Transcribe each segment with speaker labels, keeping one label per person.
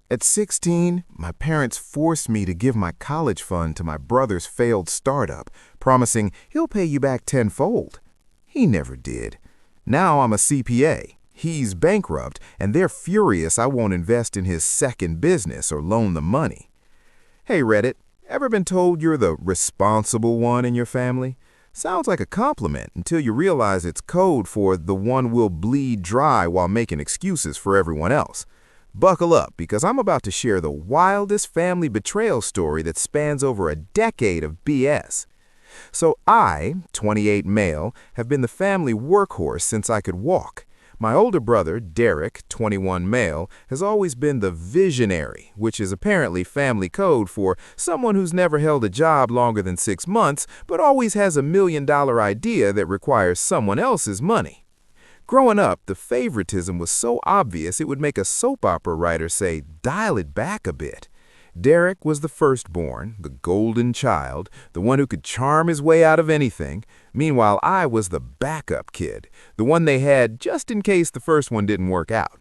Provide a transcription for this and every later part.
Speaker 1: At 16, my parents forced me to give my college fund to my brother's failed startup, promising he'll pay you back tenfold. He never did. Now I'm a CPA. He's bankrupt, and they're furious I won't invest in his second business or loan the money. Hey Reddit, ever been told you're the responsible one in your family? Sounds like a compliment until you realize it's code for the one will bleed dry while making excuses for everyone else. Buckle up, because I'm about to share the wildest family betrayal story that spans over a decade of BS. So I, 28 male, have been the family workhorse since I could walk. My older brother, Derek, 21 male, has always been the visionary, which is apparently family code for someone who's never held a job longer than 6 months, but always has $1 million idea that requires someone else's money. Growing up, the favoritism was so obvious it would make a soap opera writer say, "Dial it back a bit." Derek was the firstborn, the golden child, the one who could charm his way out of anything. Meanwhile, I was the backup kid, the one they had just in case the first one didn't work out.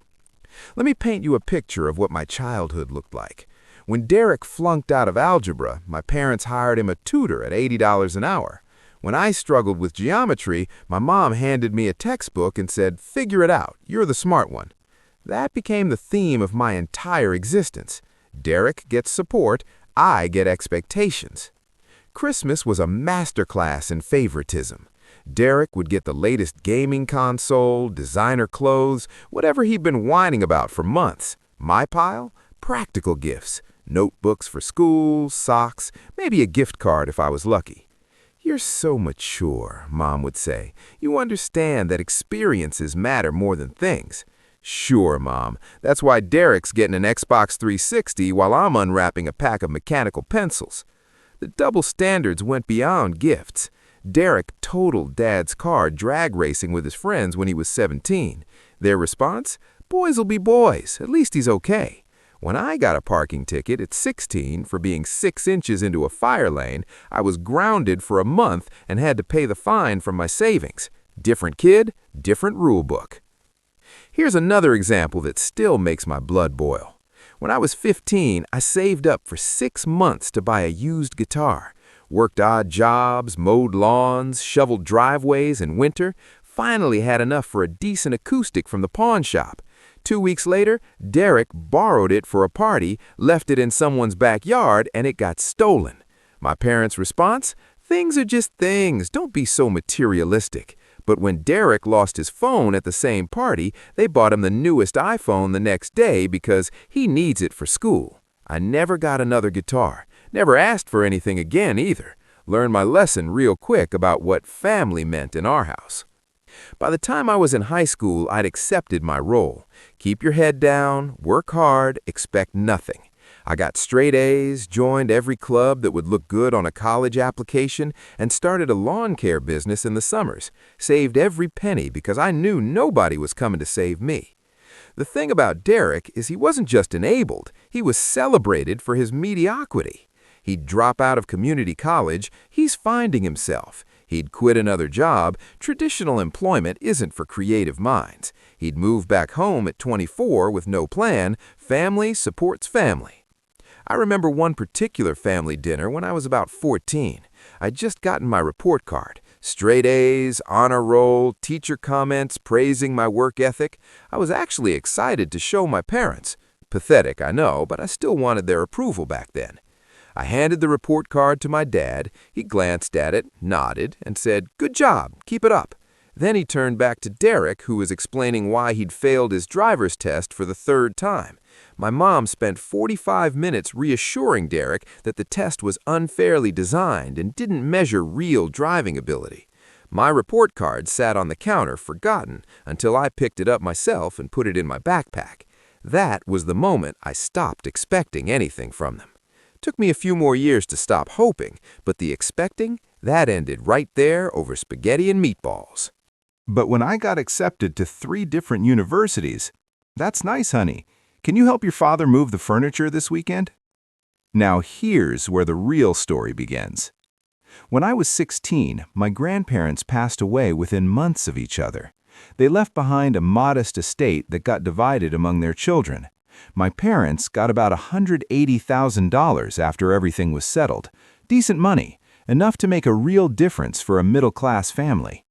Speaker 1: Let me paint you a picture of what my childhood looked like. When Derek flunked out of algebra, my parents hired him a tutor at $80 an hour. When I struggled with geometry, my mom handed me a textbook and said, "Figure it out, you're the smart one." That became the theme of my entire existence. Derek gets support, I get expectations. Christmas was a masterclass in favoritism. Derek would get the latest gaming console, designer clothes, whatever he'd been whining about for months. My pile? Practical gifts. Notebooks for school, socks, maybe a gift card if I was lucky. "You're so mature," Mom would say. "You understand that experiences matter more than things." "Sure, Mom. That's why Derek's getting an Xbox 360 while I'm unwrapping a pack of mechanical pencils." The double standards went beyond gifts. Derek totaled Dad's car drag racing with his friends when he was 17. Their response? "Boys'll be boys. At least he's okay." When I got a parking ticket at 16 for being 6 inches into a fire lane, I was grounded for a month and had to pay the fine from my savings. Different kid, different rule book. Here's another example that still makes my blood boil. When I was 15, I saved up for 6 months to buy a used guitar. Worked odd jobs, mowed lawns, shoveled driveways in winter, finally had enough for a decent acoustic from the pawn shop. 2 weeks later, Derek borrowed it for a party, left it in someone's backyard, and it got stolen. My parents' response? "Things are just things. Don't be so materialistic." But when Derek lost his phone at the same party, they bought him the newest iPhone the next day because he needs it for school. I never got another guitar. Never asked for anything again either. Learned my lesson real quick about what family meant in our house. By the time I was in high school, I'd accepted my role. Keep your head down, work hard, expect nothing. I got straight A's, joined every club that would look good on a college application, and started a lawn care business in the summers. Saved every penny because I knew nobody was coming to save me. The thing about Derek is he wasn't just enabled, he was celebrated for his mediocrity. He'd drop out of community college, he's finding himself. He'd quit another job. Traditional employment isn't for creative minds. He'd move back home at 24 with no plan. Family supports family. I remember one particular family dinner when I was about 14. I'd just gotten my report card. Straight A's, honor roll, teacher comments praising my work ethic. I was actually excited to show my parents. Pathetic, I know, but I still wanted their approval back then. I handed the report card to my dad. He glanced at it, nodded, and said, "Good job, keep it up." Then he turned back to Derek, who was explaining why he'd failed his driver's test for the 3rd time. My mom spent 45 minutes reassuring Derek that the test was unfairly designed and didn't measure real driving ability. My report card sat on the counter, forgotten, until I picked it up myself and put it in my backpack. That was the moment I stopped expecting anything from them. Took me a few more years to stop hoping, but the expecting, that ended right there over spaghetti and meatballs.
Speaker 2: But when I got accepted to 3 different universities, "That's nice, honey. Can you help your father move the furniture this weekend?" Now here's where the real story begins. When I was 16, my grandparents passed away within months of each other. They left behind a modest estate that got divided among their children. My parents got about $180,000 after everything was settled. Decent money, enough to make a real difference for a middle-class family.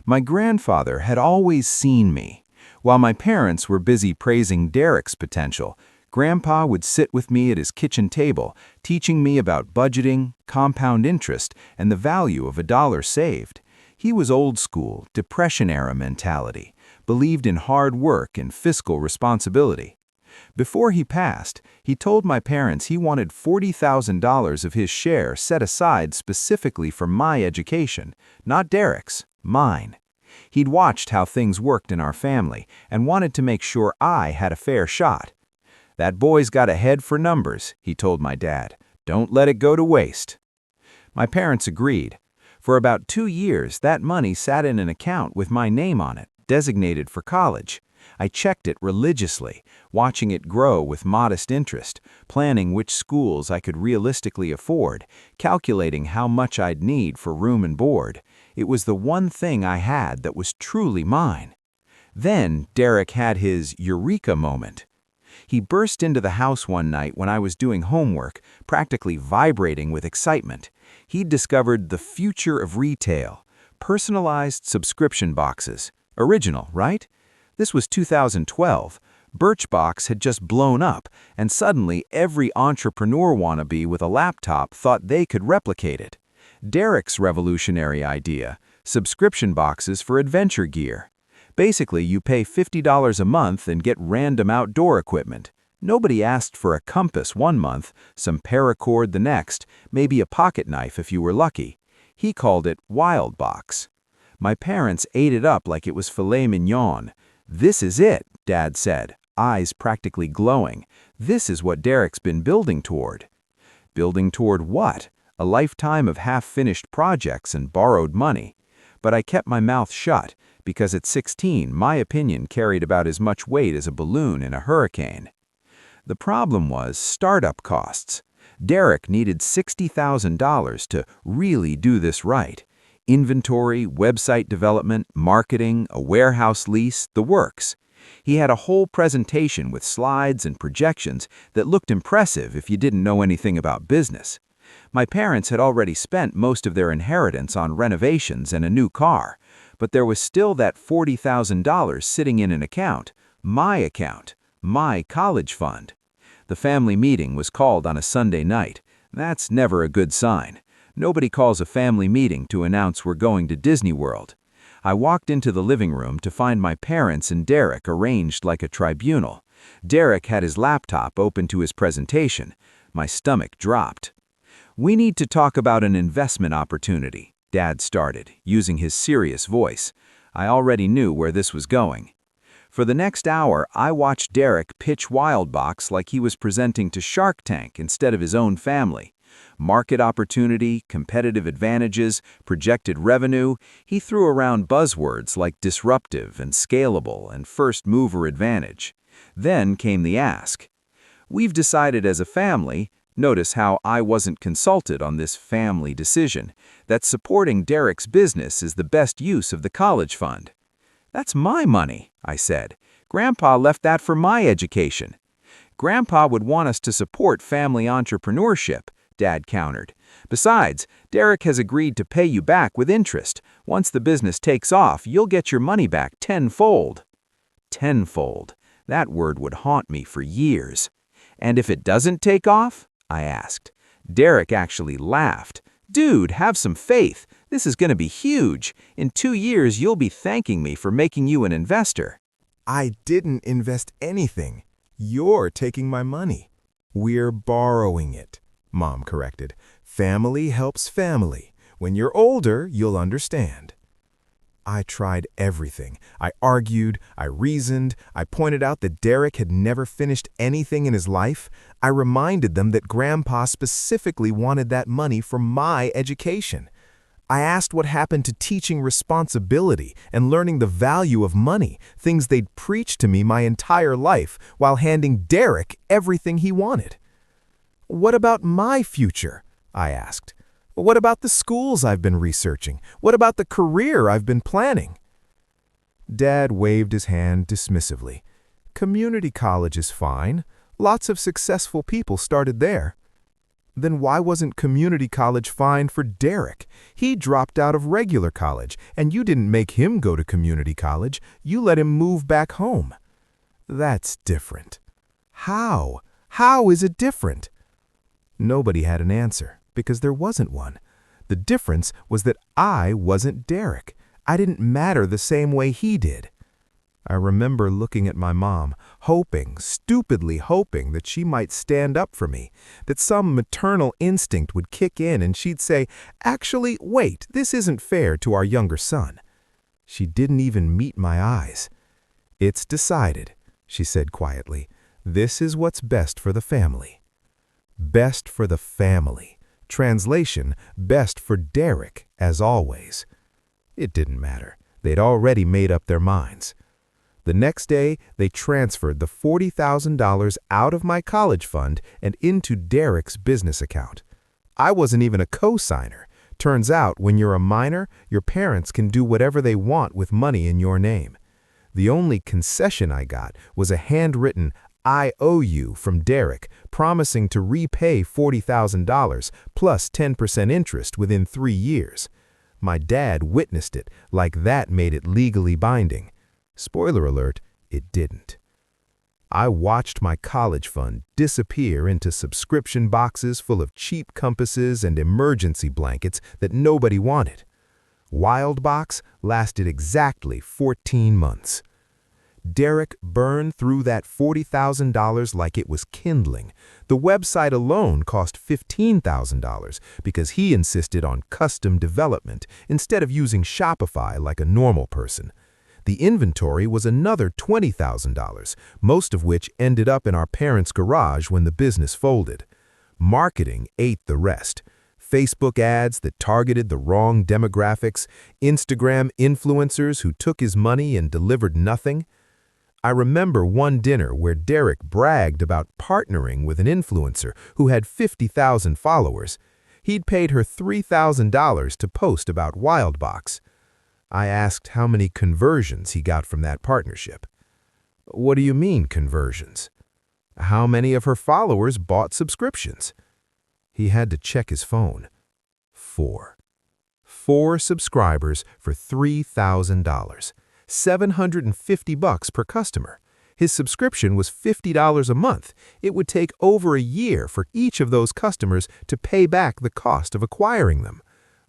Speaker 2: My grandfather had always seen me. While my parents were busy praising Derek's potential, Grandpa would sit with me at his kitchen table, teaching me about budgeting, compound interest, and the value of a dollar saved. He was old school, Depression-era mentality, believed in hard work and fiscal responsibility. Before he passed, he told my parents he wanted $40,000 of his share set aside specifically for my education, not Derek's, mine. He'd watched how things worked in our family and wanted to make sure I had a fair shot. "That boy's got a head for numbers," he told my dad. "Don't let it go to waste." My parents agreed. For about 2 years, that money sat in an account with my name on it, designated for college. I checked it religiously, watching it grow with modest interest, planning which schools I could realistically afford, calculating how much I'd need for room and board. It was the one thing I had that was truly mine. Then Derek had his eureka moment. He burst into the house one night when I was doing homework, practically vibrating with excitement. He'd discovered the future of retail, personalized subscription boxes. Original, right? This was 2012. Birchbox had just blown up, and suddenly every entrepreneur wannabe with a laptop thought they could replicate it. Derek's revolutionary idea: subscription boxes for adventure gear. Basically, you pay $50 a month and get random outdoor equipment. Nobody asked for a compass one month, some paracord the next, maybe a pocket knife if you were lucky. He called it Wildbox. My parents ate it up like it was filet mignon. "This is it," Dad said, eyes practically glowing. "This is what Derek's been building toward." Building toward what? A lifetime of half-finished projects and borrowed money. But I kept my mouth shut, because at 16, my opinion carried about as much weight as a balloon in a hurricane. The problem was startup costs. Derek needed $60,000 to really do this right. Inventory, website development, marketing, a warehouse lease, the works. He had a whole presentation with slides and projections that looked impressive if you didn't know anything about business. My parents had already spent most of their inheritance on renovations and a new car, but there was still that $40,000 sitting in an account, my college fund. The family meeting was called on a Sunday night. That's never a good sign. Nobody calls a family meeting to announce we're going to Disney World. I walked into the living room to find my parents and Derek arranged like a tribunal. Derek had his laptop open to his presentation. My stomach dropped. "We need to talk about an investment opportunity," Dad started, using his serious voice. I already knew where this was going. For the next hour, I watched Derek pitch Wildbox like he was presenting to Shark Tank instead of his own family. Market opportunity, competitive advantages, projected revenue. He threw around buzzwords like disruptive and scalable and first mover advantage. Then came the ask. "We've decided as a family," notice how I wasn't consulted on this family decision, "that supporting Derek's business is the best use of the college fund." "That's my money," I said. "Grandpa left that for my education." "Grandpa would want us to support family entrepreneurship," Dad countered. "Besides, Derek has agreed to pay you back with interest. Once the business takes off, you'll get your money back tenfold." Tenfold. That word would haunt me for years. "And if it doesn't take off?" I asked. Derek actually laughed. "Dude, have some faith. This is going to be huge. In 2 years, you'll be thanking me for making you an investor."
Speaker 1: I didn't invest anything. You're taking my money. We're borrowing it, Mom corrected. Family helps family. When you're older, you'll understand. I tried everything. I argued, I reasoned, I pointed out that Derek had never finished anything in his life. I reminded them that Grandpa specifically wanted that money for my education. I asked what happened to teaching responsibility and learning the value of money, things they'd preached to me my entire life, while handing Derek everything he wanted. "What about my future?" I asked. "What about the schools I've been researching? What about the career I've been planning?" Dad waved his hand dismissively.
Speaker 3: Community college is fine. Lots of successful people started there. Then why wasn't community college fine for Derek? He dropped out of regular college, and you didn't make him go to community college. You let him move back home. That's different. How? How is it different? Nobody had an answer, because there wasn't one. The difference was that I wasn't Derek. I didn't matter the same way he did. I remember looking at my mom, hoping, stupidly hoping, that she might stand up for me, that some maternal instinct would kick in and she'd say, "Actually, wait, this isn't fair to our younger son." She didn't even meet my eyes. "It's decided," she said quietly. "This is what's best for the family." Best for the family. Translation, best for Derek, as always. It didn't matter. They'd already made up their minds. The next day, they transferred the $40,000 out of my college fund and into Derek's business account. I wasn't even a co-signer. Turns out, when you're a minor, your parents can do whatever they want with money in your name. The only concession I got was a handwritten "I owe you" from Derek, promising to repay $40,000 plus 10% interest within 3 years. My dad witnessed it, like that made it legally binding. Spoiler alert, it didn't. I watched my college fund disappear into subscription boxes full of cheap compasses and emergency blankets that nobody wanted. Wildbox lasted exactly 14 months. Derek burned through that $40,000 like it was kindling. The website alone cost $15,000 because he insisted on custom development instead of using Shopify like a normal person. The inventory was another $20,000, most of which ended up in our parents' garage when the business folded. Marketing ate the rest. Facebook ads that targeted the wrong demographics, Instagram influencers who took his money and delivered nothing. I remember one dinner where Derek bragged about partnering with an influencer who had 50,000 followers. He'd paid her $3,000 to post about Wildbox. I asked how many conversions he got from that partnership. "What do you mean, conversions?" "How many of her followers bought subscriptions?" He had to check his phone. 4. 4 subscribers for $3,000. $750 per customer. His subscription was $50 a month. It would take over a year for each of those customers to pay back the cost of acquiring them,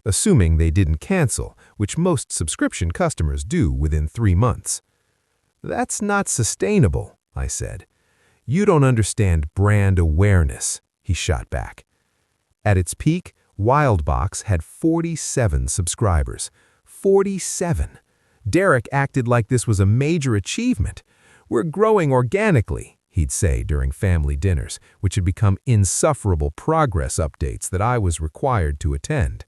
Speaker 3: assuming they didn't cancel, which most subscription customers do within 3 months. "That's not sustainable," I said. "You don't understand brand awareness," he shot back. At its peak, Wildbox had 47 subscribers. 47. Derek acted like this was a major achievement. "We're growing organically," he'd say during family dinners, which had become insufferable progress updates that I was required to attend.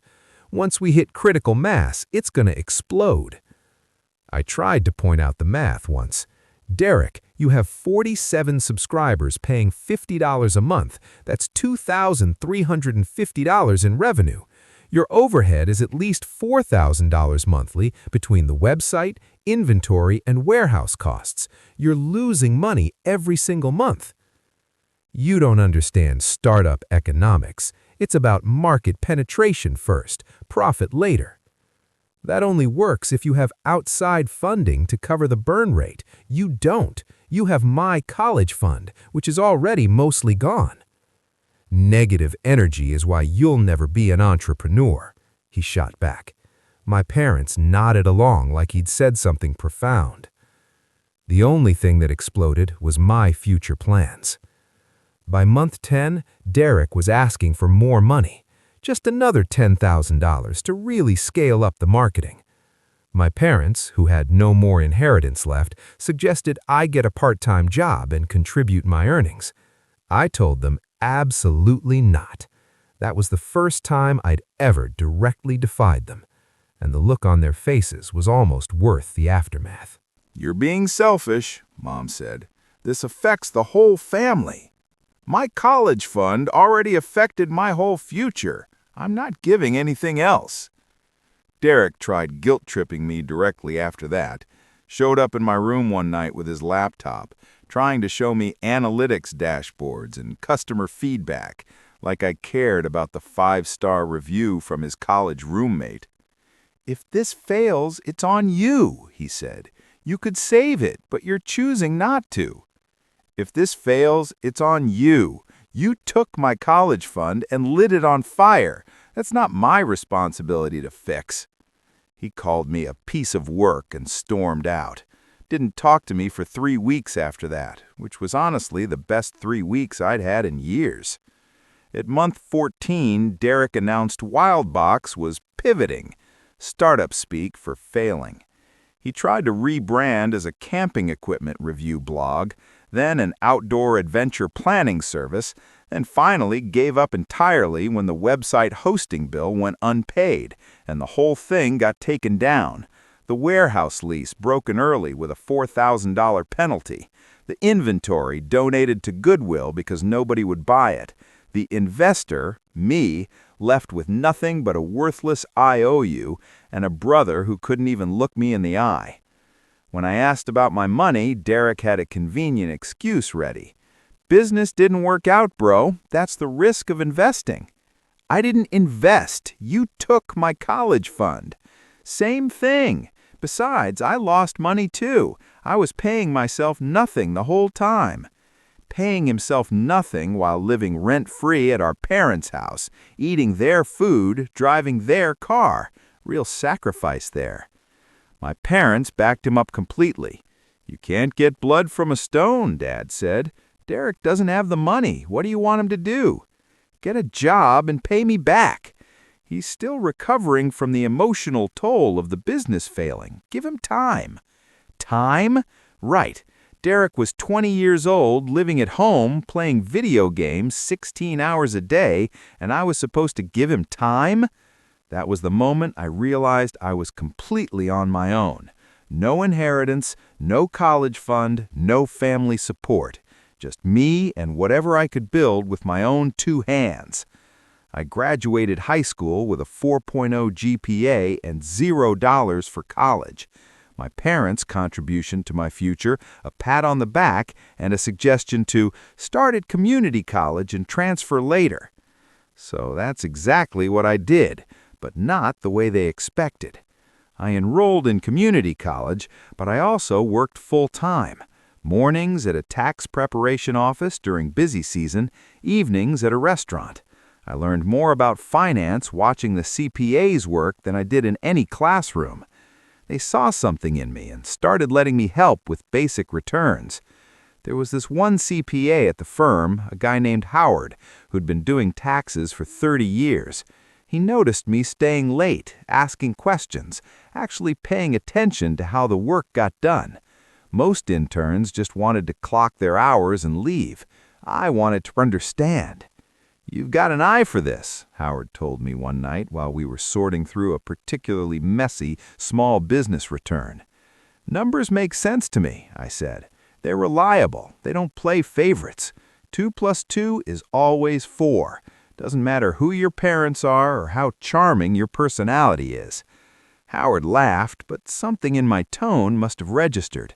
Speaker 3: "Once we hit critical mass, it's going to explode." I tried to point out the math once. "Derek, you have 47 subscribers paying $50 a month. That's $2,350 in revenue. Your overhead is at least $4,000 monthly between the website, inventory, and warehouse costs. You're losing money every single month." "You don't understand startup economics. It's about market penetration first, profit later." "That only works if you have outside funding to cover the burn rate. You don't. You have my college fund, which is already mostly gone." "Negative energy is why you'll never be an entrepreneur," he shot back. My parents nodded along like he'd said something profound. The only thing that exploded was my future plans. By month 10, Derek was asking for more money, just another $10,000 to really scale up the marketing. My parents, who had no more inheritance left, suggested I get a part-time job and contribute my earnings. I told them absolutely not. That was the first time I'd ever directly defied them, and the look on their faces was almost worth the aftermath.
Speaker 2: "You're being selfish," Mom said. "This affects the whole family. My college fund already affected my whole future. I'm not giving anything else." Derek tried guilt-tripping me directly after that, showed up in my room one night with his laptop, trying to show me analytics dashboards and customer feedback, like I cared about the 5-star review from his college roommate. "If this fails, it's on you," he said. "You could save it, but you're choosing not to." "If this fails, it's on you. You took my college fund and lit it on fire. That's not my responsibility to fix." He called me a piece of work and stormed out. Didn't talk to me for 3 weeks after that, which was honestly the best 3 weeks I'd had in years. At month 14, Derek announced Wildbox was pivoting, startup speak for failing. He tried to rebrand as a camping equipment review blog, then an outdoor adventure planning service, and finally gave up entirely when the website hosting bill went unpaid and the whole thing got taken down. The warehouse lease broken early with a $4,000 penalty. The inventory donated to Goodwill because nobody would buy it. The investor, me, left with nothing but a worthless IOU and a brother who couldn't even look me in the eye. When I asked about my money, Derek had a convenient excuse ready. "Business didn't work out, bro. That's the risk of investing." "I didn't invest. You took my college fund." "Same thing. Besides, I lost money too. I was paying myself nothing the whole time." Paying himself nothing while living rent-free at our parents' house, eating their food, driving their car. Real sacrifice there. My parents backed him up completely. "You can't get blood from a stone," Dad said. "Derek doesn't have the money. What do you want him to do?" "Get a job and pay me back." "He's still recovering from the emotional toll of the business failing. Give him time." Time? Right. Derek was 20 years old, living at home, playing video games 16 hours a day, and I was supposed to give him time? That was the moment I realized I was completely on my own. No inheritance, no college fund, no family support. Just me and whatever I could build with my own 2 hands. I graduated high school with a 4.0 GPA and $0 for college. My parents' contribution to my future, a pat on the back, and a suggestion to start at community college and transfer later. So that's exactly what I did, but not the way they expected. I enrolled in community college, but I also worked full-time. Mornings at a tax preparation office during busy season, evenings at a restaurant. I learned more about finance watching the CPAs work than I did in any classroom. They saw something in me and started letting me help with basic returns. There was this one CPA at the firm, a guy named Howard, who'd been doing taxes for 30 years. He noticed me staying late, asking questions, actually paying attention to how the work got done. Most interns just wanted to clock their hours and leave. I wanted to understand. "You've got an eye for this," Howard told me one night while we were sorting through a particularly messy small business return. "Numbers make sense to me," I said. "They're reliable. They don't play favorites. 2 + 2 is always 4. Doesn't matter who your parents are or how charming your personality is." Howard laughed, but something in my tone must have registered.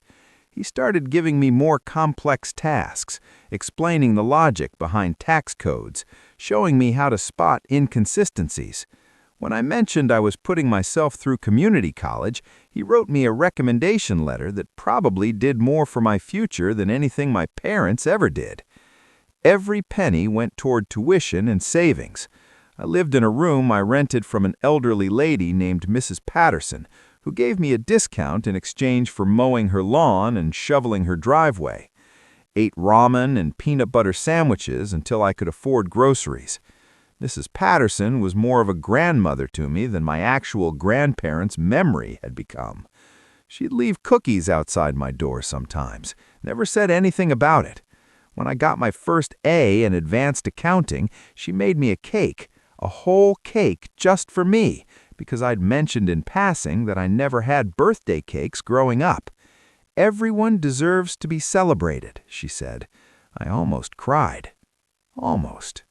Speaker 2: He started giving me more complex tasks, explaining the logic behind tax codes, showing me how to spot inconsistencies. When I mentioned I was putting myself through community college, he wrote me a recommendation letter that probably did more for my future than anything my parents ever did. Every penny went toward tuition and savings. I lived in a room I rented from an elderly lady named Mrs. Patterson, who gave me a discount in exchange for mowing her lawn and shoveling her driveway. Ate ramen and peanut butter sandwiches until I could afford groceries. Mrs. Patterson was more of a grandmother to me than my actual grandparents' memory had become. She'd leave cookies outside my door sometimes, never said anything about it. When I got my first A in advanced accounting, she made me a cake, a whole cake just for me, because I'd mentioned in passing that I never had birthday cakes growing up. "Everyone deserves to be celebrated," she said. I almost cried. Almost.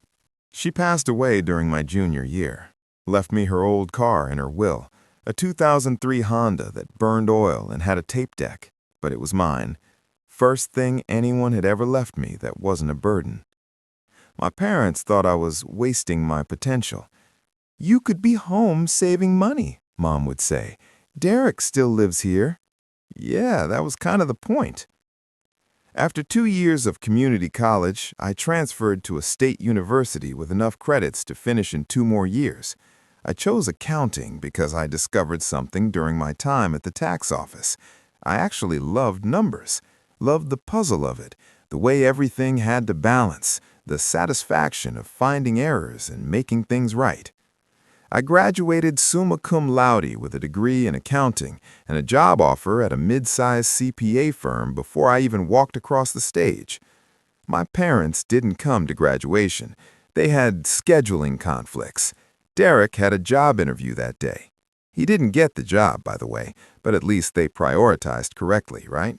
Speaker 1: She passed away during my junior year, left me her old car in her will, a 2003 Honda that burned oil and had a tape deck, but it was mine. first thing anyone had ever left me that wasn't a burden. My parents thought I was wasting my potential. "You could be home saving money," Mom would say. "Derek still lives here." Yeah, that was kind of the point. After 2 years of community college, I transferred to a state university with enough credits to finish in 2 more years. I chose accounting because I discovered something during my time at the tax office. I actually loved numbers, loved the puzzle of it, the way everything had to balance, the satisfaction of finding errors and making things right. I graduated summa cum laude with a degree in accounting and a job offer at a mid-sized CPA firm before I even walked across the stage. My parents didn't come to graduation. They had scheduling conflicts. Derek had a job interview that day. He didn't get the job, by the way, but at least they prioritized correctly, right?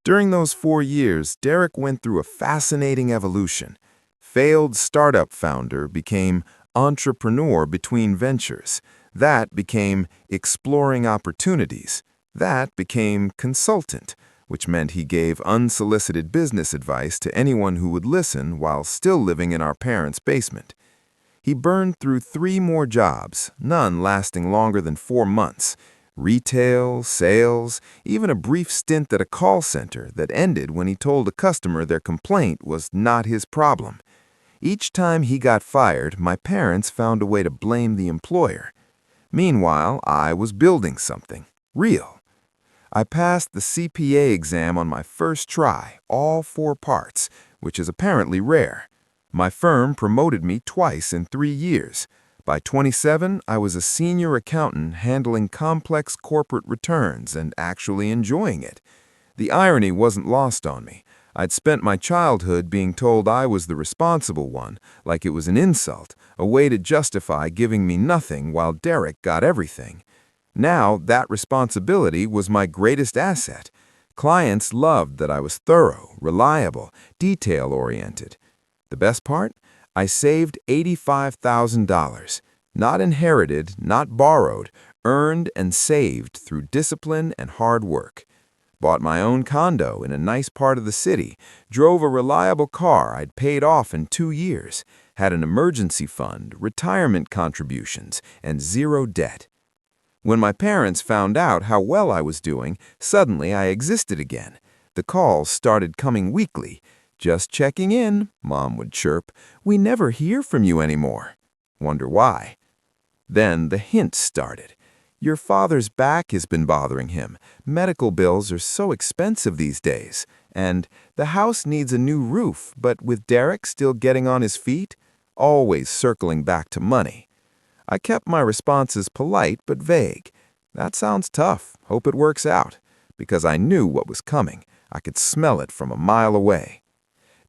Speaker 1: During those 4 years, Derek went through a fascinating evolution. Failed startup founder became entrepreneur between ventures. That became exploring opportunities. That became consultant, which meant he gave unsolicited business advice to anyone who would listen while still living in our parents' basement. He burned through 3 more jobs, none lasting longer than 4 months. Retail, sales, even a brief stint at a call center that ended when he told a customer their complaint was not his problem. Each time he got fired, my parents found a way to blame the employer. Meanwhile, I was building something real. I passed the CPA exam on my first try, all 4 parts, which is apparently rare. My firm promoted me twice in 3 years. By 27, I was a senior accountant handling complex corporate returns and actually enjoying it. The irony wasn't lost on me. I'd spent my childhood being told I was the responsible one, like it was an insult, a way to justify giving me nothing while Derek got everything. Now, that responsibility was my greatest asset. Clients loved that I was thorough, reliable, detail-oriented. The best part? I saved $85,000. Not inherited, not borrowed, earned and saved through discipline and hard work. Bought my own condo in a nice part of the city, drove a reliable car I'd paid off in 2 years, had an emergency fund, retirement contributions, and 0 debt. When my parents found out how well I was doing, suddenly I existed again. The calls started coming weekly. "Just checking in," Mom would chirp. "We never hear from you anymore." Wonder why? Then the hints started. "Your father's back has been bothering him. Medical bills are so expensive these days." And "the house needs a new roof, but with Derek still getting on his feet," always circling back to money. I kept my responses polite but vague. "That sounds tough. Hope it works out." Because I knew what was coming. I could smell it from a mile away.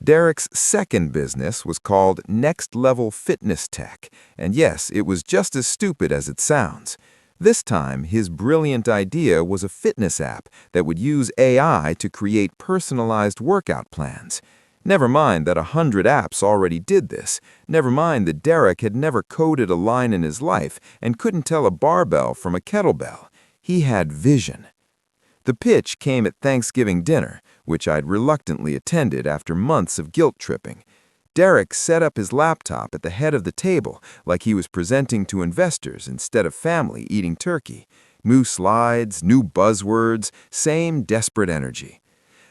Speaker 1: Derek's second business was called Next Level Fitness Tech, and yes, it was just as stupid as it sounds. This time, his brilliant idea was a fitness app that would use AI to create personalized workout plans. Never mind that 100 apps already did this. Never mind that Derek had never coded a line in his life and couldn't tell a barbell from a kettlebell. He had vision. The pitch came at Thanksgiving dinner, which I'd reluctantly attended after months of guilt tripping. Derek set up his laptop at the head of the table like he was presenting to investors instead of family eating turkey. New slides, new buzzwords, same desperate energy.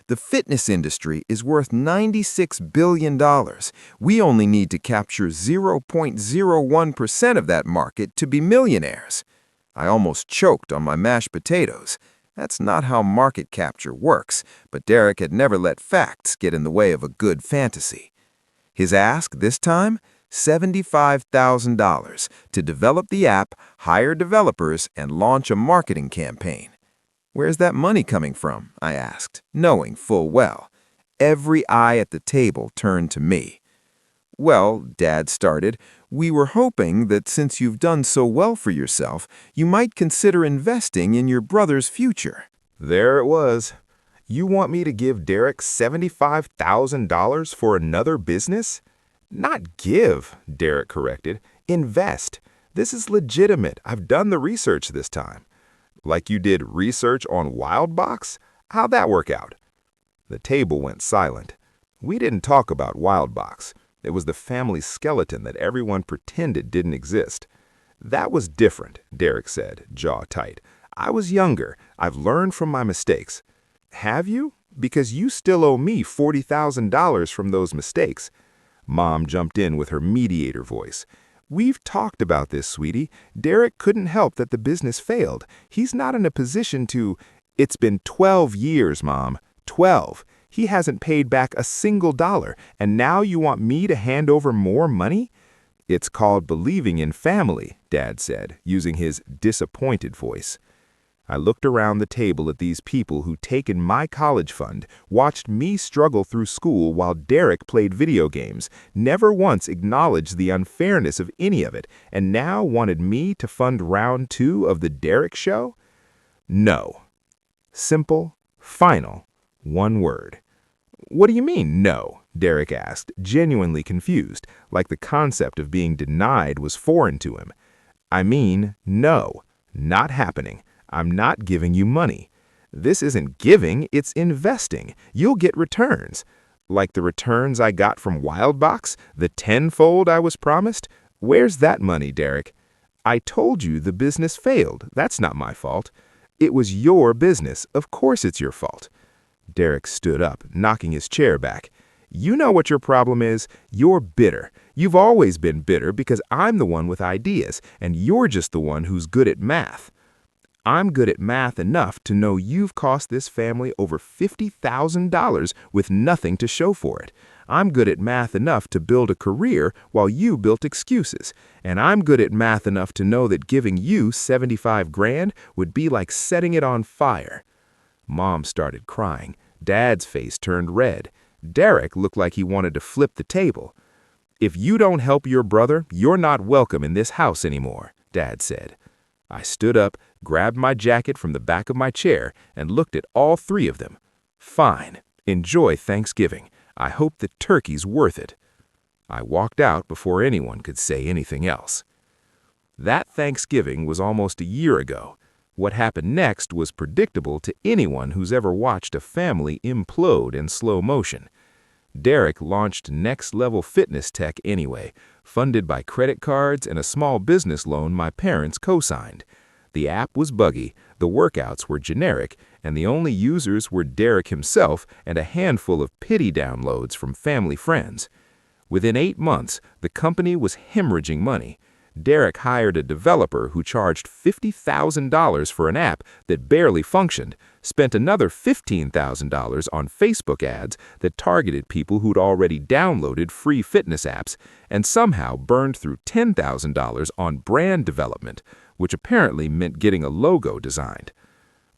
Speaker 1: "The fitness industry is worth $96 billion. We only need to capture 0.01% of that market to be millionaires." I almost choked on my mashed potatoes. That's not how market capture works, but Derek had never let facts get in the way of a good fantasy. His ask this time? $75,000 to develop the app, hire developers, and launch a marketing campaign. "Where's that money coming from?" I asked, knowing full well. Every eye at the table turned to me. "Well," Dad started, "we were hoping that since you've done so well for yourself, you might consider investing in your brother's future."
Speaker 3: There it was. You want me to give Derek $75,000 for another business? Not give, Derek corrected. Invest. This is legitimate. I've done the research this time. Like you did research on Wildbox? How'd that work out?
Speaker 2: The table went silent. We didn't talk about Wildbox. It was the family skeleton that everyone pretended didn't exist. That was different, Derek said, jaw tight. I was younger. I've learned from my mistakes. Have you? Because you still owe me $40,000 from those mistakes. Mom jumped in with her mediator voice. We've talked about this, sweetie. Derek couldn't help that the business failed. He's not in a position to... It's been 12 years, Mom. 12. He hasn't paid back a single dollar, and now you want me to hand over more money? It's called believing in family, Dad said, using his disappointed voice. I looked around the table at these people who'd taken my college fund, watched me struggle through school while Derek played video games, never once acknowledged the unfairness of any of it, and now wanted me to fund round 2 of the Derek Show? No. Simple, final, one word. What do you mean, no? Derek asked, genuinely confused, like the concept of being denied was foreign to him. I mean, no, not happening. I'm not giving you money. This isn't giving, it's investing. You'll get returns. Like the returns I got from Wildbox, the 10-fold I was promised? Where's that money, Derek? I told you the business failed. That's not my fault. It was your business. Of course it's your fault. Derek stood up, knocking his chair back. You know what your problem is? You're bitter. You've always been bitter because I'm the one with ideas, and you're just the one who's good at math. I'm good at math enough to know you've cost this family over $50,000 with nothing to show for it. I'm good at math enough to build a career while you built excuses. And I'm good at math enough to know that giving you 75 grand would be like setting it on fire. Mom started crying. Dad's face turned red. Derek looked like he wanted to flip the table. If you don't help your brother, you're not welcome in this house anymore, Dad said. I stood up, grabbed my jacket from the back of my chair, and looked at all 3 of them. Fine. Enjoy Thanksgiving. I hope the turkey's worth it. I walked out before anyone could say anything else. That Thanksgiving was almost a year ago. What happened next was predictable to anyone who's ever watched a family implode in slow motion. Derek launched next-level fitness tech anyway, funded by credit cards and a small business loan my parents co-signed. The app was buggy, the workouts were generic, and the only users were Derek himself and a handful of pity downloads from family friends. Within 8 months, the company was hemorrhaging money. Derek hired a developer who charged $50,000 for an app that barely functioned, spent another $15,000 on Facebook ads that targeted people who'd already downloaded free fitness apps, and somehow burned through $10,000 on brand development, which apparently meant getting a logo designed.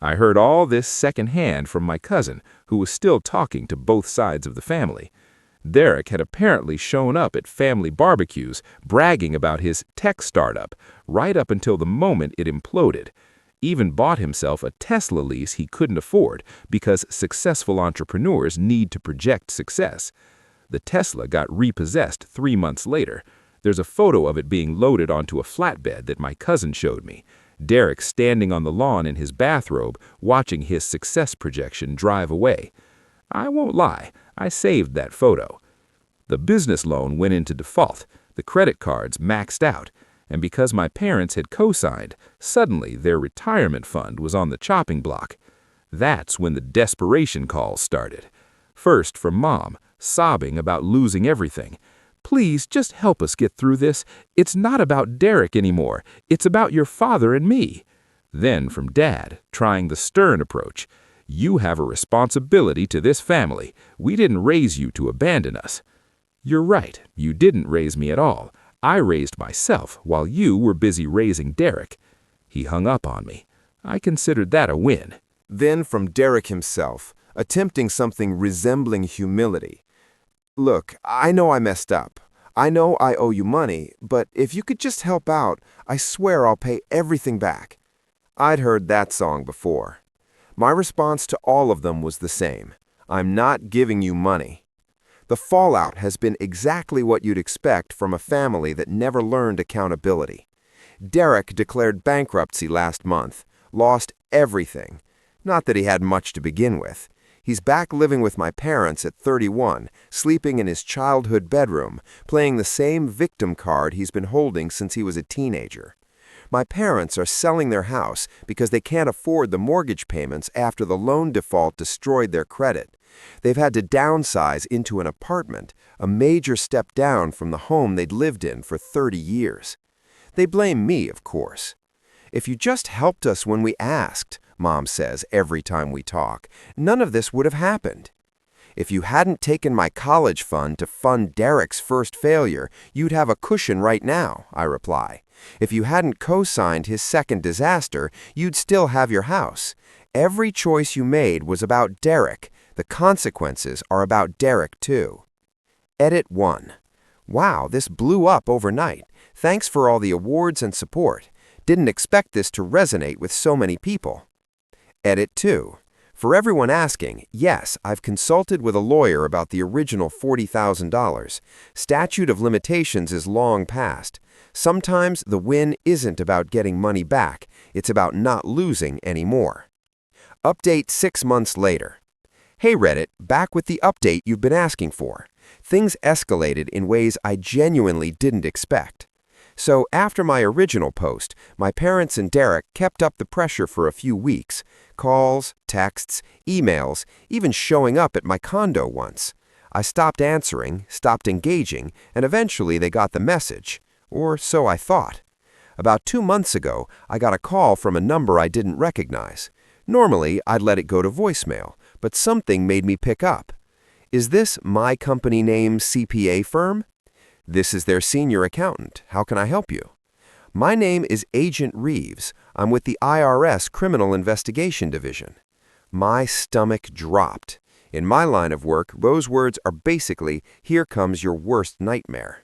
Speaker 2: I heard all this secondhand from my cousin, who was still talking to both sides of the family. Derek had apparently shown up at family barbecues, bragging about his tech startup, right up until the moment it imploded. Even bought himself a Tesla lease he couldn't afford because successful entrepreneurs need to project success. The Tesla got repossessed 3 months later. There's a photo of it being loaded onto a flatbed that my cousin showed me. Derek standing on the lawn in his bathrobe, watching his success projection drive away. I won't lie, I saved that photo. The business loan went into default, the credit cards maxed out, and because my parents had co-signed, suddenly their retirement fund was on the chopping block. That's when the desperation calls started. First from Mom, sobbing about losing everything. Please, just help us get through this. It's not about Derek anymore. It's about your father and me. Then from Dad, trying the stern approach. You have a responsibility to this family. We didn't raise you to abandon us. You're right, you didn't raise me at all. I raised myself while you were busy raising Derek. He hung up on me. I considered that a win.
Speaker 4: Then from Derek himself, attempting something resembling humility. Look, I know I messed up. I know I owe you money, but if you could just help out, I swear I'll pay everything back. I'd heard that song before. My response to all of them was the same. I'm not giving you money. The fallout has been exactly what you'd expect from a family that never learned accountability. Derek declared bankruptcy last month, lost everything. Not that he had much to begin with. He's back living with my parents at 31, sleeping in his childhood bedroom, playing the same victim card he's been holding since he was a teenager. My parents are selling their house because they can't afford the mortgage payments after the loan default destroyed their credit. They've had to downsize into an apartment, a major step down from the home they'd lived in for 30 years. They blame me, of course. "If you just helped us when we asked," Mom says every time we talk, "none of this would have happened." "If you hadn't taken my college fund to fund Derek's first failure, you'd have a cushion right now," I reply. "If you hadn't co-signed his second disaster, you'd still have your house. Every choice you made was about Derek. The consequences are about Derek, too." Edit 1. Wow, this blew up overnight. Thanks for all the awards and support. Didn't expect this to resonate with so many people. Edit 2. For everyone asking, yes, I've consulted with a lawyer about the original $40,000. Statute of limitations is long past. Sometimes the win isn't about getting money back, it's about not losing anymore. Update 6 months later. Hey Reddit, back with the update you've been asking for. Things escalated in ways I genuinely didn't expect. So after my original post, my parents and Derek kept up the pressure for a few weeks. Calls, texts, emails, even showing up at my condo once. I stopped answering, stopped engaging, and eventually they got the message. Or so I thought. About 2 months ago, I got a call from a number I didn't recognize. Normally, I'd let it go to voicemail, but something made me pick up. "Is this my company name CPA firm?" "This is their senior accountant. How can I help you?" "My name is Agent Reeves. I'm with the IRS Criminal Investigation Division." My stomach dropped. In my line of work, those words are basically, "Here comes your worst nightmare."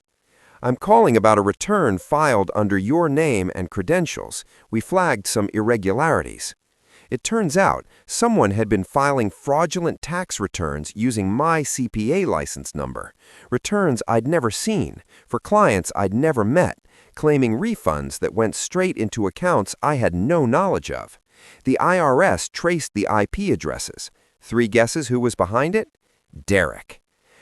Speaker 4: "I'm calling about a return filed under your name and credentials. We flagged some irregularities." It turns out someone had been filing fraudulent tax returns using my CPA license number, returns I'd never seen, for clients I'd never met, claiming refunds that went straight into accounts I had no knowledge of. The IRS traced the IP addresses. 3 guesses who was behind it? Derek.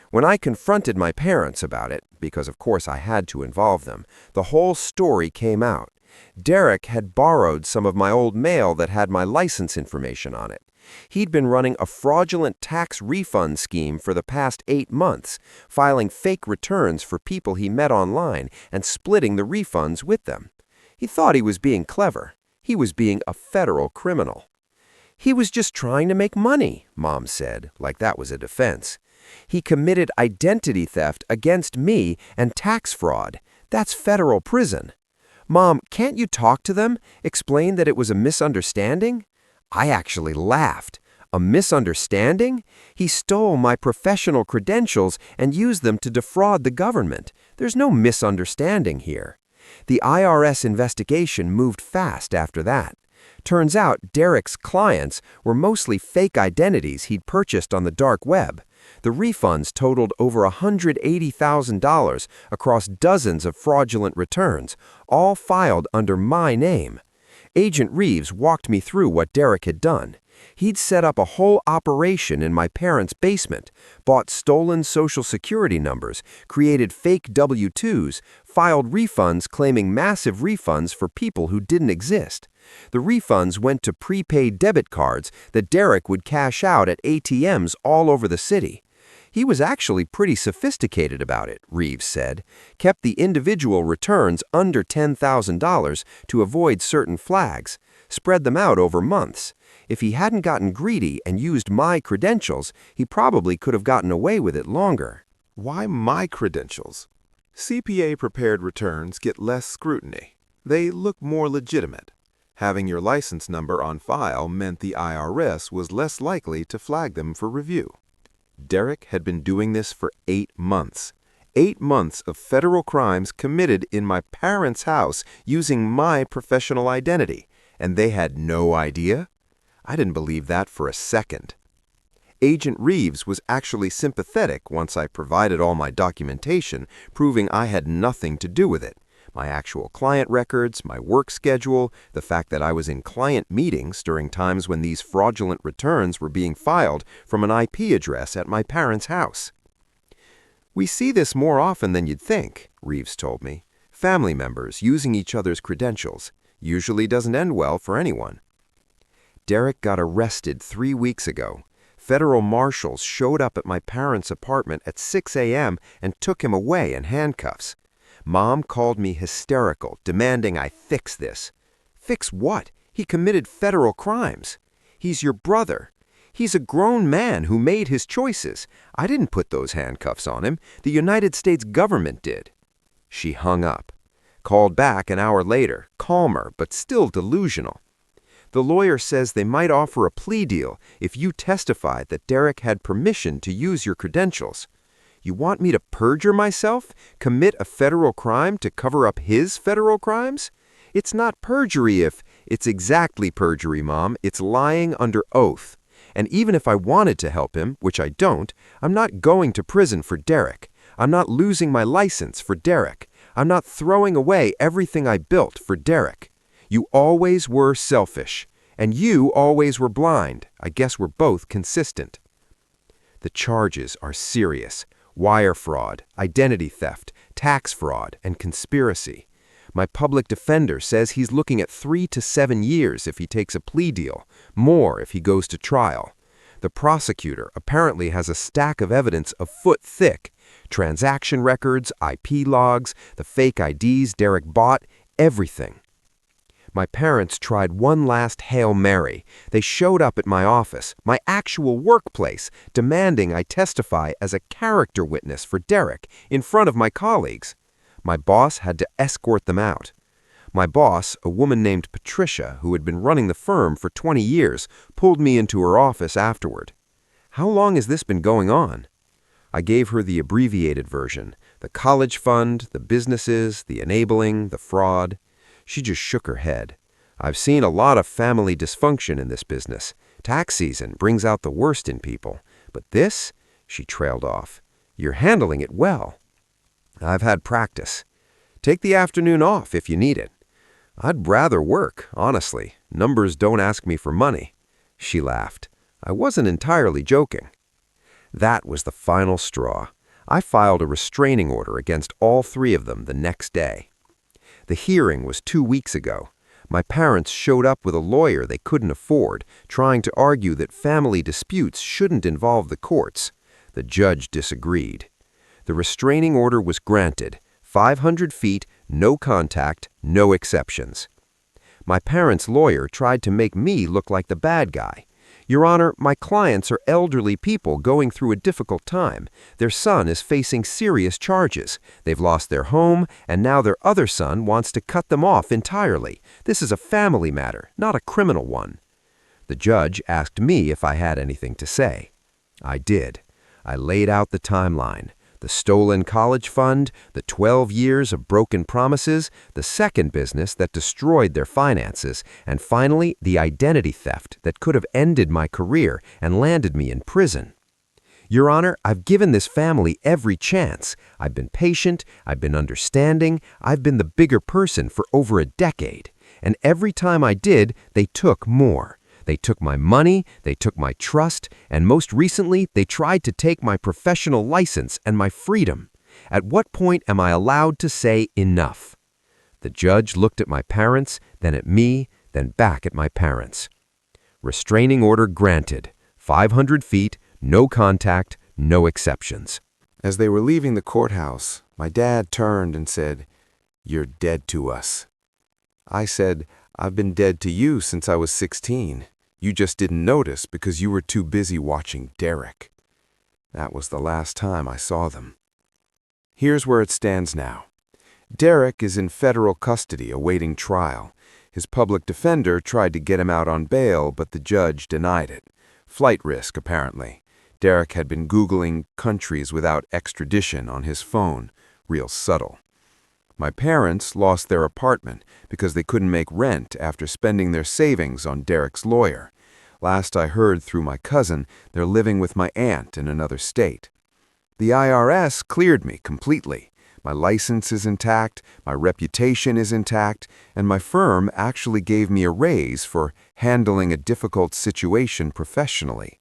Speaker 4: When I confronted my parents about it, because of course I had to involve them, the whole story came out. Derek had borrowed some of my old mail that had my license information on it. He'd been running a fraudulent tax refund scheme for the past 8 months, filing fake returns for people he met online and splitting the refunds with them. He thought he was being clever. He was being a federal criminal. "He was just trying to make money," Mom said, like that was a defense. "He committed identity theft against me and tax fraud. That's federal prison." "Mom, can't you talk to them? Explain that it was a misunderstanding?" I actually laughed. A misunderstanding? He stole my professional credentials and used them to defraud the government. There's no misunderstanding here. The IRS investigation moved fast after that. Turns out Derek's clients were mostly fake identities he'd purchased on the dark web. The refunds totaled over $180,000 across dozens of fraudulent returns, all filed under my name. Agent Reeves walked me through what Derek had done. He'd set up a whole operation in my parents' basement, bought stolen Social Security numbers, created fake W-2s, filed refunds claiming massive refunds for people who didn't exist. The refunds went to prepaid debit cards that Derek would cash out at ATMs all over the city. He was actually pretty sophisticated about it, Reeves said, kept the individual returns under $10,000 to avoid certain flags, spread them out over months. If he hadn't gotten greedy and used my credentials, he probably could have gotten away with it longer.
Speaker 2: Why my credentials? CPA-prepared returns get less scrutiny. They look more legitimate. Having your license number on file meant the IRS was less likely to flag them for review. Derek had been doing this for 8 months. 8 months of federal crimes committed in my parents' house using my professional identity, and they had no idea? I didn't believe that for a second. Agent Reeves was actually sympathetic once I provided all my documentation, proving I had nothing to do with it.
Speaker 4: My actual client records, my work schedule, the fact that I was in client meetings during times when these fraudulent returns were being filed from an IP address at my parents' house. "We see this more often than you'd think," Reeves told me. "Family members using each other's credentials. Usually doesn't end well for anyone." Derek got arrested 3 weeks ago. Federal marshals showed up at my parents' apartment at 6 a.m. and took him away in handcuffs. Mom called me hysterical, demanding I fix this. Fix what? He committed federal crimes. He's your brother. He's a grown man who made his choices. I didn't put those handcuffs on him. The United States government did. She hung up. Called back an hour later, calmer but still delusional. "The lawyer says they might offer a plea deal if you testify that Derek had permission to use your credentials. You want me to perjure myself, commit a federal crime to cover up his federal crimes? It's not perjury if—" "It's exactly perjury, Mom. It's lying under oath. And even if I wanted to help him, which I don't, I'm not going to prison for Derek. I'm not losing my license for Derek. I'm not throwing away everything I built for Derek. You always were selfish, and you always were blind. I guess we're both consistent." The charges are serious: wire fraud, identity theft, tax fraud, and conspiracy. My public defender says he's looking at 3 to 7 years if he takes a plea deal, more if he goes to trial. The prosecutor apparently has a stack of evidence a foot thick: transaction records, IP logs, the fake IDs Derek bought, everything. My parents tried one last Hail Mary. They showed up at my office, my actual workplace, demanding I testify as a character witness for Derek in front of my colleagues. My boss had to escort them out. My boss, a woman named Patricia, who had been running the firm for 20 years, pulled me into her office afterward. "How long has this been going on?" I gave her the abbreviated version: the college fund, the businesses, the enabling, the fraud. She just shook her head. "I've seen a lot of family dysfunction in this business. Tax season brings out the worst in people. But this," she trailed off, "you're handling it well." "I've had practice. Take the afternoon off if you need it." "I'd rather work, honestly. Numbers don't ask me for money." She laughed. I wasn't entirely joking. That was the final straw. I filed a restraining order against all 3 of them the next day. The hearing was 2 weeks ago. My parents showed up with a lawyer they couldn't afford, trying to argue that family disputes shouldn't involve the courts. The judge disagreed. The restraining order was granted: 500 feet, no contact, no exceptions. My parents' lawyer tried to make me look like the bad guy. "Your Honor, my clients are elderly people going through a difficult time. Their son is facing serious charges. They've lost their home, and now their other son wants to cut them off entirely. This is a family matter, not a criminal one." The judge asked me if I had anything to say. I did. I laid out the timeline: the stolen college fund, the 12 years of broken promises, the second business that destroyed their finances, and finally the identity theft that could have ended my career and landed me in prison. "Your Honor, I've given this family every chance. I've been patient, I've been understanding, I've been the bigger person for over a decade. And every time I did, they took more. They took my money, they took my trust, and most recently, they tried to take my professional license and my freedom. At what point am I allowed to say enough?" The judge looked at my parents, then at me, then back at my parents. Restraining order granted: 500 feet, no contact, no exceptions.
Speaker 1: As they were leaving the courthouse, my dad turned and said, "You're dead to us." I said, "I've been dead to you since I was 16. You just didn't notice because you were too busy watching Derek." That was the last time I saw them. Here's where it stands now. Derek is in federal custody awaiting trial. His public defender tried to get him out on bail, but the judge denied it. Flight risk, apparently. Derek had been Googling countries without extradition on his phone. Real subtle. My parents lost their apartment because they couldn't make rent after spending their savings on Derek's lawyer. Last I heard through my cousin, they're living with my aunt in another state. The IRS cleared me completely.
Speaker 4: My license is intact, my reputation is intact, and my firm actually gave me a raise for handling a difficult situation professionally.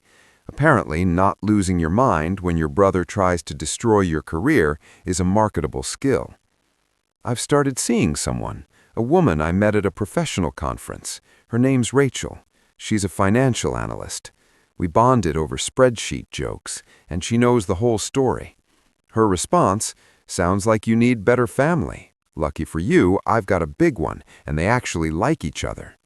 Speaker 4: Apparently, not losing your mind when your brother tries to destroy your career is a marketable skill. I've started seeing someone, a woman I met at a professional conference. Her name's Rachel. She's a financial analyst. We bonded over spreadsheet jokes, and she knows the whole story. Her response, "Sounds like you need better family. Lucky for you, I've got a big one, and they actually like each other."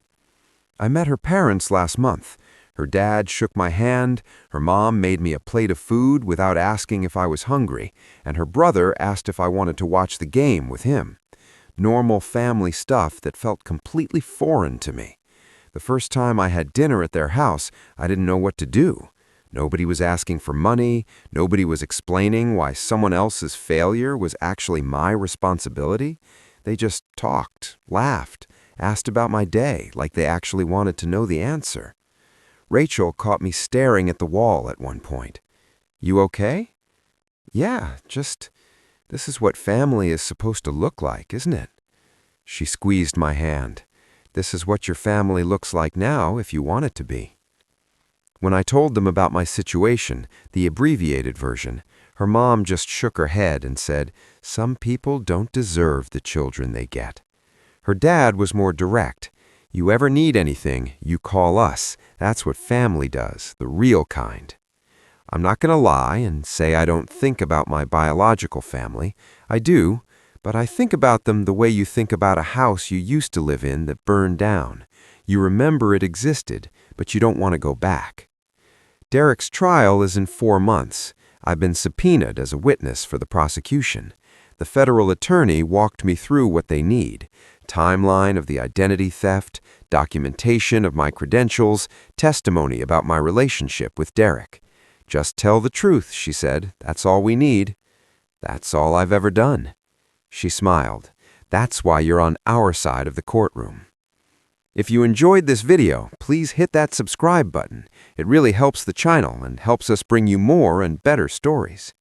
Speaker 4: I met her parents last month. Her dad shook my hand, her mom made me a plate of food without asking if I was hungry, and her brother asked if I wanted to watch the game with him. Normal family stuff that felt completely foreign to me. The first time I had dinner at their house, I didn't know what to do. Nobody was asking for money, nobody was explaining why someone else's failure was actually my responsibility. They just talked, laughed, asked about my day like they actually wanted to know the answer. Rachel caught me staring at the wall at one point. "You okay?" "Yeah, this is what family is supposed to look like, isn't it?" She squeezed my hand. "This is what your family looks like now if you want it to be." When I told them about my situation, the abbreviated version, her mom just shook her head and said, "Some people don't deserve the children they get." Her dad was more direct. "You ever need anything, you call us. That's what family does, the real kind." I'm not going to lie and say I don't think about my biological family. I do, but I think about them the way you think about a house you used to live in that burned down. You remember it existed, but you don't want to go back. Derek's trial is in 4 months. I've been subpoenaed as a witness for the prosecution. The federal attorney walked me through what they need: timeline of the identity theft, documentation of my credentials, testimony about my relationship with Derek. "Just tell the truth," she said. "That's all we need." "That's all I've ever done." She smiled. "That's why you're on our side of the courtroom." If you enjoyed this video, please hit that subscribe button. It really helps the channel and helps us bring you more and better stories.